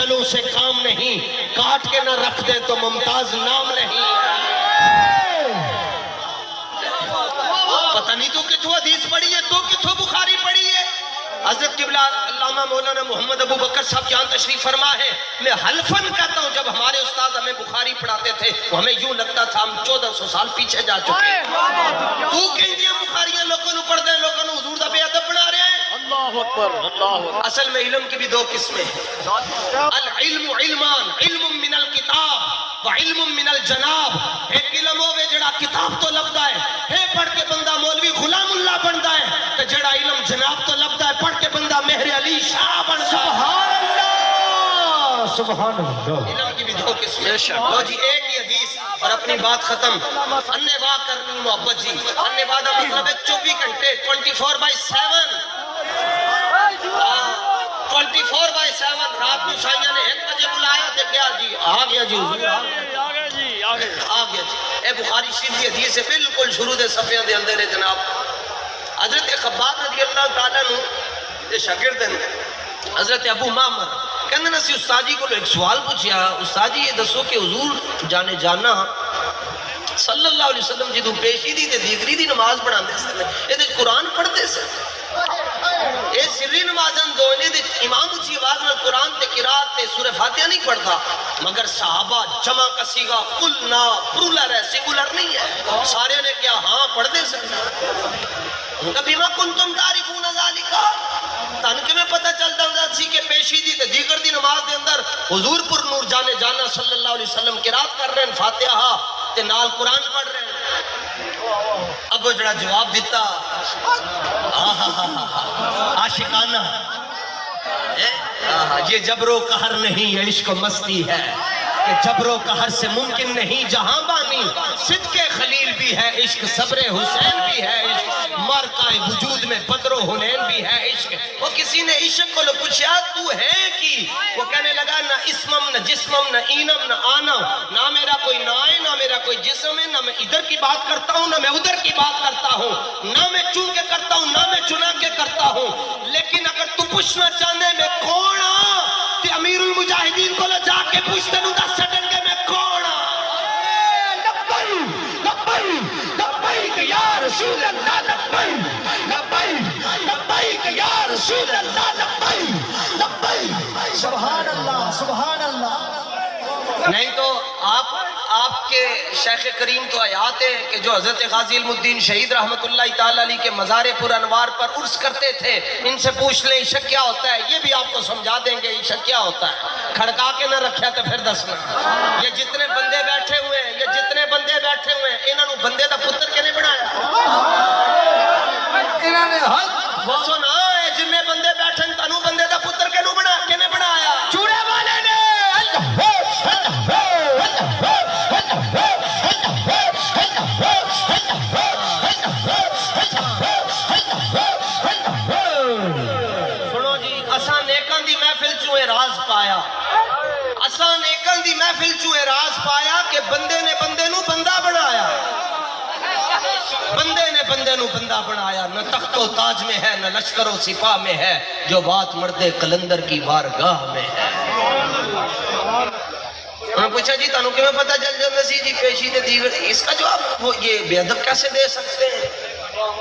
گلوں سے کام نہیں، کاٹ کے نہ رکھ دے تو ممتاز نام نہیں۔ پتہ نہیں تو کتھو حدیث پڑھی ہے، تو کتھو بخاری پڑھی ہے۔ حضرت قبلہ علامہ مولانا محمد ابو بکر صاحب جہاں تشریف فرما ہے، میں حلفاً کہتا ہوں جب ہمارے استاد ہمیں بخاری پڑھاتے تھے وہ ہمیں یوں لگتا تھا ہم 1400 سال پیچھے جا چکے ہیں۔ تو کہیں دیا بخاریاں لوگوں نے پڑھ دیں، لوگوں نے حضور دا بے ادب بنا رہے ہیں۔ اللہ اکبر، اللہ اکبر۔ اصل میں علم کی بھی دو قسمیں ہیں، العلم علمان، علم من الکتاب و علم من الجناب۔ ایک علم ہوئے جڑا کتاب تو لبدا ہے پڑھ کے بندہ مولوی غلام اللہ بندا ہے، کہ جڑا علم جناب تو لبدا ہے پڑھ کے بندہ مہر علی شاہ بندا ہے۔ سبحان اللہ، سبحان اللہ۔ علم کی بھی دو قسمیں۔ لو جی ایک ہی حدیث اور اپنی بات ختم۔ انواع کرنی محبت جی، انواع دا مطلب ہے 24 گھنٹے 24/7 24/7 رات کو شاہیہ نے 1 بجے بلایا تھے کیا جی آ گیا جی حضور آ گیا جی۔ اے بخاری شریف کی حدیث ہے بالکل شروع دے صفحے دے اندر ہے جناب۔ حضرت خباب رضی اللہ تعالیٰ نو دے شاگرد ہیں حضرت ابو معمر کہنے نا سی استاد جی کو ایک سوال پوچھیا، استاد جی یہ دسو کہ حضور جانے جانا صلی اللہ علیہ وسلم جدو پیشی دی تے دیگری دی نماز پڑھاندے سن، یہ قرآن پڑھتے سن، یہ سری نمازن دو امام اچھی آواز میں قرآن تے قرآت تے سورہ فاتحہ نہیں پڑھتا، مگر صحابہ جمع کسی گا قلنا پرولر ہے، سنگولر نہیں ہے، سارے نے کیا ہاں پڑھ دے سکتے۔ ان کا بیمہ کنتم تعریفون ذالکا، تانکہ میں پتہ چلتا ہوں سی کہ پیشی دی تے دیگر دی نماز دے اندر حضور پر نور جانے جانا صلی اللہ علیہ وسلم قرآت کر رہے ہیں، فاتحہ تے نال قرآن پڑھ رہے ہیں۔ اب وہ جڑا جواب دیتا عاشقانہ، یہ جبر و قہر نہیں یہ عشق و مستی ہے، کہ جبر و قہر سے ممکن نہیں جہاں بانی، صدق خلیل بھی ہے عشق، صبر حسین بھی ہے عشق، مارکہ وجود میں بدر و حنین بھی ہے عشق۔ وہ کسی نے عشق کو پوچھا تو ہے کی، وہ کہنے لگا نہ اسمم نہ جسمم نہ اینم نہ آنم، نہ میرا کوئی نائے نہ میرا کوئی جسم ہے، نہ میں ادھر کی بات کرتا ہوں نہ میں ادھر کی بات کرتا ہوں، نہ میں چون کے کرتا ہوں نہ میں چنا کے کرتا ہوں، لیکن اگر تو پوچھنا چاہنے میں کون ہاں تے امیر المجاہدین کو لے جا کے پوچھتے نو دس سٹن کے میں کون ہاں۔ لبیک لبیک یا رسول اللہ، لبیک لبیک لبیک یا رسول اللہ، لبیک لبیک۔ سبحان اللہ، سبحان اللہ۔ نہیں تو آپ کے شیخ کریم تو آیات ہے کہ جو حضرت غازی علم الدین شہید رحمت اللہ تعالیٰ علیہ کے مزار پر انوار پر عرس کرتے تھے، ان سے پوچھ لیں عشق کیا ہوتا ہے، یہ بھی آپ کو سمجھا دیں گے عشق کیا ہوتا ہے، کھڑکا کے نہ رکھیا تو پھر دسنا۔ یہ جتنے بندے بیٹھے ہوئے ہیں، یہ جتنے بندے بیٹھے ہوئے ہیں، انہوں نے بندے دا پتر کے نہیں بنایا، انہوں نے حق وہ سنا ہے جنہیں بندے بیٹھے ہیں تنو بندے دا پتر کے نہیں بنایا، چورے والے نے سنو جی اساں نیکان دی محفل چوئے راز پایا، اساں نیکان دی محفل چوئے راز پایا کہ بندے نے بندے نو بندہ بنایا، بندے نے بندے نو بندہ بنایا، نہ تخت و تاج میں ہے نہ لشکر و سپاہ میں ہے، جو بات مرد قلندر کی بارگاہ میں ہے۔ انہوں نے پوچھا جی تانوں کہ میں پتہ چل جاندہ سی جی پیشی دے دیگر، اس کا جواب وہ یہ بے ادب کیسے دے سکتے ہیں؟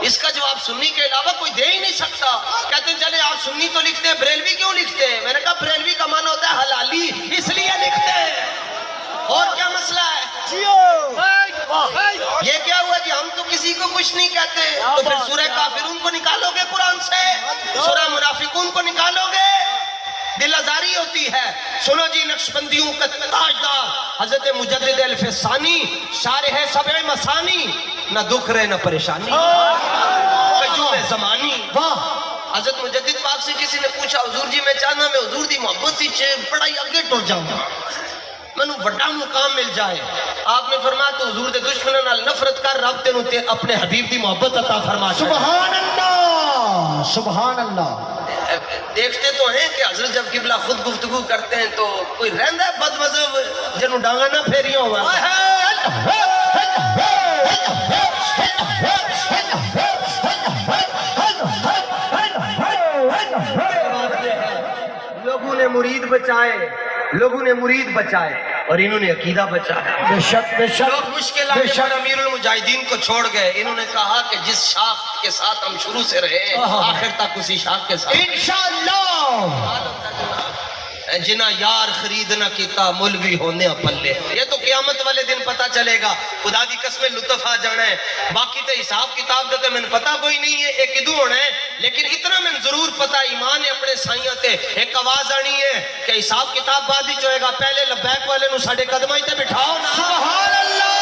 اس کا جواب سنی کے علاوہ کوئی دے ہی نہیں سکتا۔ کہتے ہیں چلے آپ سنی تو لکھتے ہیں، بریلوی کیوں لکھتے ہیں؟ میں نے کہا بریلوی کا معنی ہوتا ہے حلالی، اس لیے لکھتے ہیں، اور کیا مسئلہ ہے؟ یہ کیا ہوا جی ہم تو کسی کو کچھ نہیں کہتے، تو پھر سورہ کافرون کو نکالو گے قرآن سے، سورہ منافقون کو نکالو گے، دل ازاری ہوتی ہے۔ سنو جی نقشبندیوں کا تاجدار حضرت مجدد الف ثانی شارح سبع مسانی، نہ دکھ رہے نہ پریشانی، قیوم زمانی۔ حضرت مجدد پاک سے کسی نے پوچھا حضور جی میں چاہنا میں حضور دی محبت ہی بڑائی اگے ٹر جاؤں گا، میں نو بڑا مقام مل جائے۔ آپ نے فرمایا تو حضور دے دشمنوں نال نفرت کر، رب تینوں تے اپنے حبیب دی محبت عطا فرما۔ سبحان اللہ، سبحان اللہ۔ دیکھتے تو ہیں کہ حضرت جب قبلہ خود گفتگو کرتے ہیں تو کوئی رہندہ ہے بد مذہب جنہوں ڈانگا نہ پھیریوں ہوا، لوگوں نے مرید بچائے لوگوں نے مرید بچائے اور انہوں نے عقیدہ بچایا. بے شک بے شک لوگ مشکل آنے پر امیر المجاہدین کو چھوڑ گئے. انہوں نے کہا کہ جس شاخ کے ساتھ ہم شروع سے رہے آخر تک اسی شاخ کے ساتھ انشاءاللہ. جنا یار خرید نہ کیتا مولوی ہونے پلے. یہ تو قیامت والے دن پتا چلے گا. خدا دی قسم لطف آ جانا ہے. باقی تے حساب کتاب دے میں پتا کوئی نہیں ہے ایک کدو ہونا ہے, لیکن اتنا میں ضرور پتا ایمان ہے اپنے سائیاں تے. ایک آواز آنی ہے کہ حساب کتاب بعد ہی ہوئے گا, پہلے لبیک والے نو ساڈے قدماں تے بٹھاؤ نا. سبحان اللہ.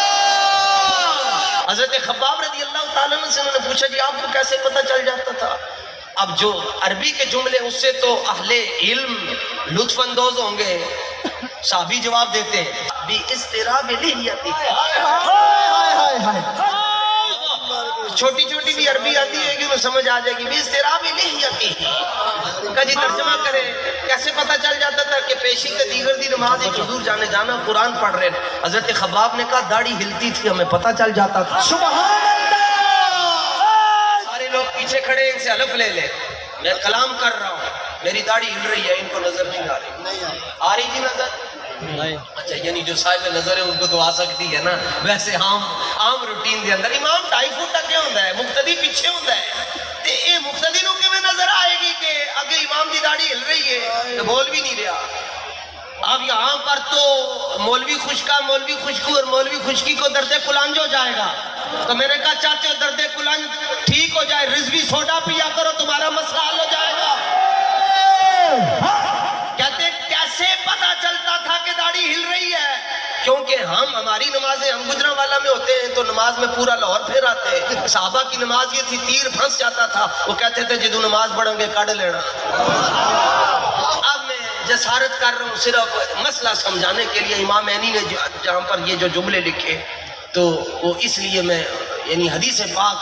حضرت خباب رضی اللہ تعالیٰ عنہ سے انہوں نے پوچھا جی آپ کو کیسے پتا چل جاتا تھا؟ اب جو عربی کے جملے اس سے تو اہل علم لطف اندوز ہوں گے. صحابی جواب دیتے ہیں بھی استراب لحیتی. چھوٹی چھوٹی بھی عربی آتی ہے کہ وہ سمجھ آ جائے گی. بھی استراب لحیتی کا جی ترجمہ کرے کیسے پتا چل جاتا تھا کہ پیشی تے دیگر دی نماز ایک حضور جانے جانا قرآن پڑھ رہے ہیں. حضرت خباب نے کہا داڑھی ہلتی تھی ہمیں پتا چل جاتا تھا. سبحان اللہ. لوگ پیچھے کھڑے ان سے حلف لے لے میں کلام کر رہا ہوں, میری داڑھی ہل رہی ہے, ان کو نظر نہیں آ رہی. آ رہی تھی نظر نہیں. اچھا یعنی جو صاحب نظر ہے ان کو تو آ سکتی ہے نا. ویسے عام روٹین دے اندر امام 2.5 فٹ اگے ہوتا ہے, مقتدی پیچھے ہوتا ہے. تے اے مقتدی نو کیویں نظر آئے گی کہ اگے امام دی داڑھی ہل رہی ہے تو بول بھی نہیں رہا. اب یہاں پر تو مولوی خشکا مولوی خشکو اور مولوی خشکی کو درد کلانج ہو جائے گا. تو میں نے کہا چاہتے ہو درد کلانج ٹھیک ہو جائے, رضوی سوڈا پیا کرو تمہارا مسئلہ حل ہو جائے گا. کہتے کیسے پتا چلتا تھا کہ داڑھی ہل رہی ہے؟ کیونکہ ہماری نمازیں ہم گجرا والا میں ہوتے ہیں تو نماز میں پورا لاہور پھر آتے ہیں. صحابہ کی نماز یہ تھی تیر پھنس جاتا تھا, وہ کہتے تھے جدو نماز پڑھیں گے کاٹ لینا. اب میں جسارت کر رہا ہوں صرف مسئلہ سمجھانے کے لیے. امام عینی نے جہاں پر یہ جو جملے لکھے تو وہ اس لیے میں یعنی حدیث پاک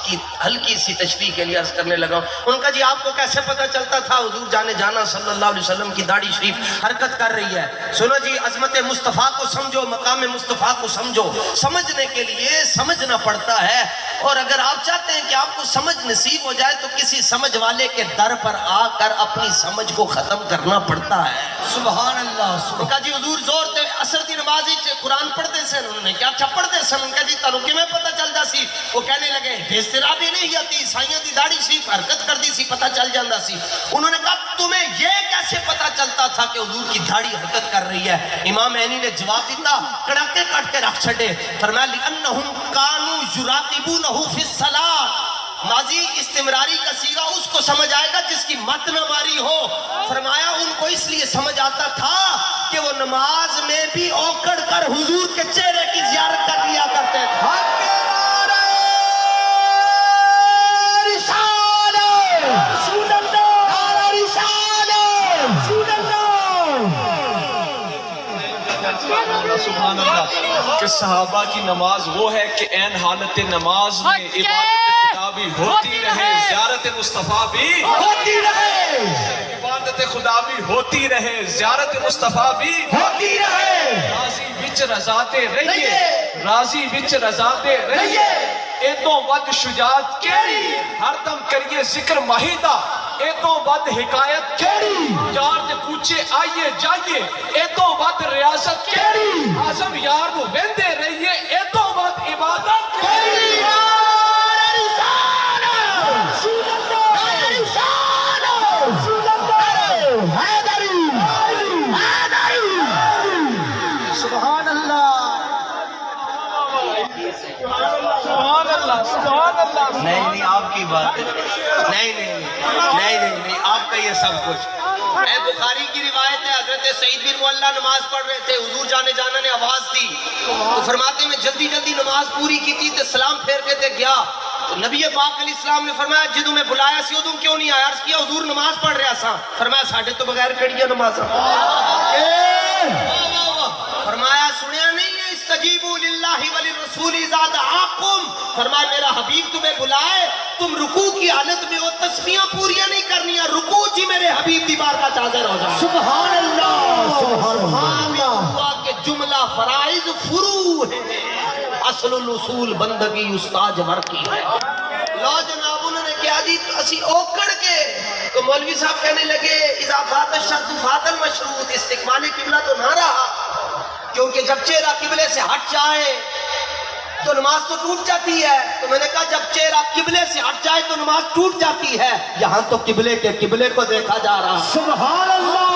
کی ہلکی سی تشریح کے لیے عرض کرنے لگا ہوں. ان کا جی آپ کو کیسے پتا چلتا تھا حضور جانے جانا صلی اللہ علیہ وسلم کی داڑھی شریف حرکت کر رہی ہے؟ سنو جی, عظمت مصطفیٰ کو سمجھو, مقام مصطفیٰ کو سمجھو. سمجھنے کے لیے سمجھنا پڑتا ہے, اور اگر آپ چاہتے ہیں کہ آپ کو سمجھ نصیب ہو جائے تو کسی سمجھ والے کے در پر آ کر اپنی سمجھ کو ختم کرنا پڑتا ہے. سبحان اللہ. ان کا جی حضور زور تے اثر دی نماز وچ قرآن پڑھتے سن. انہوں نے کیا پڑھتے سن؟ ان کا جی تانوں کیویں پتہ چلدا سی؟ وہ کہنے لگے استرابی نہیں آتی, سائیاں دی داڑھی شریف حرکت کردی سی پتہ چل جاندا سی. انہوں نے کہا تمہیں یہ کیسے پتہ چلتا تھا کہ حضور کی داڑھی حرکت کر رہی ہے؟ امام عینی نے جواب دیتا, کڑاکے کاٹ کے رکھ چھڑے. فرمایا لِأَنَّهُمْ كَانُوا يُرَاقِبُونَهُ فِي الصَّلَاةِ. ماضی استمراری کا صیغہ اس کو سمجھ آئے گا جس کی مت نہ ماری ہو. فرمایا ان کو اس لیے سمجھ آتا تھا کہ وہ نماز میں بھی اوکڑ کر حضور کے چہرے کی زیارت کر لیا کرتے تھے. سبحان اللہ. کہ صحابہ کی نماز وہ ہے کہ عین حالت نماز میں عبادت خدا بھی ہوتی رہے, زیارت مصطفیٰ بھی ہوتی رہے, عبادت خدا بھی ہوتی رہے, زیارت مصطفیٰ بھی ہوتی رہے. راضی وچ رضاتے رہیے, راضی وچ رضاتے رہیے. ایتوں ود شجاعت کیڑی, ہر دم کریے ذکر ماہیدہ. ایتوں ود حکایت کیڑی, یار دے پوچھے آئیے جائیے. ایتوں ود ریاست کیڑی, اعظم یار نو ویندے رہیے. ایتوں ود عبادت کیڑی. سبحان اللہ. سبحان اللہ, سبحان اللہ. نہیں آپ کی بات ہے, نہیں آپ کا یہ سب کچھ. اے بخاری کی روایت ہے, حضرت سعید بن معلہ نماز پڑھ رہے تھے, حضور جانے جانا نے آواز دی تو فرماتے میں جلدی نماز پوری کی تھی تو سلام پھیر کے تے گیا. تو نبی پاک علیہ السلام نے فرمایا جدوں میں بلایا سی ادوں کیوں نہیں آیا؟ عرض کیا حضور نماز پڑھ رہا سا. فرمایا ساڈے تو بغیر کھڑیاں نماز. فرمایا سنیا نہیں ہے استجیبوا للہ وللرسول اذا دعاکم. فرمایا میرا حبیب تمہیں بلائے, تم رکوع کی حالت میں ہو, تسبیحاں پوریاں نہیں کرنی, رکوع جی میرے حبیب دی بارگاہ کا حاضر ہو جائے. سبحان اللہ. سبحان اللہ. ہوا کہ جملہ فرائض فروع ہے, اصل الاصول بندگی استاج ور کی ہے. لو جناب انہوں نے کیا جی اسی اوکڑ کے تو مولوی صاحب کہنے لگے اضافات الشرط فات المشروط، استقبال قبلہ تو نہ رہا کیونکہ جب چہرہ قبلے سے ہٹ جائے تو نماز تو ٹوٹ جاتی ہے۔ تو میں نے کہا جب چہرہ قبلے سے ہٹ جائے تو نماز ٹوٹ جاتی ہے، یہاں تو قبلے کے قبلے کو دیکھا جا رہا ہے۔ سبحان اللہ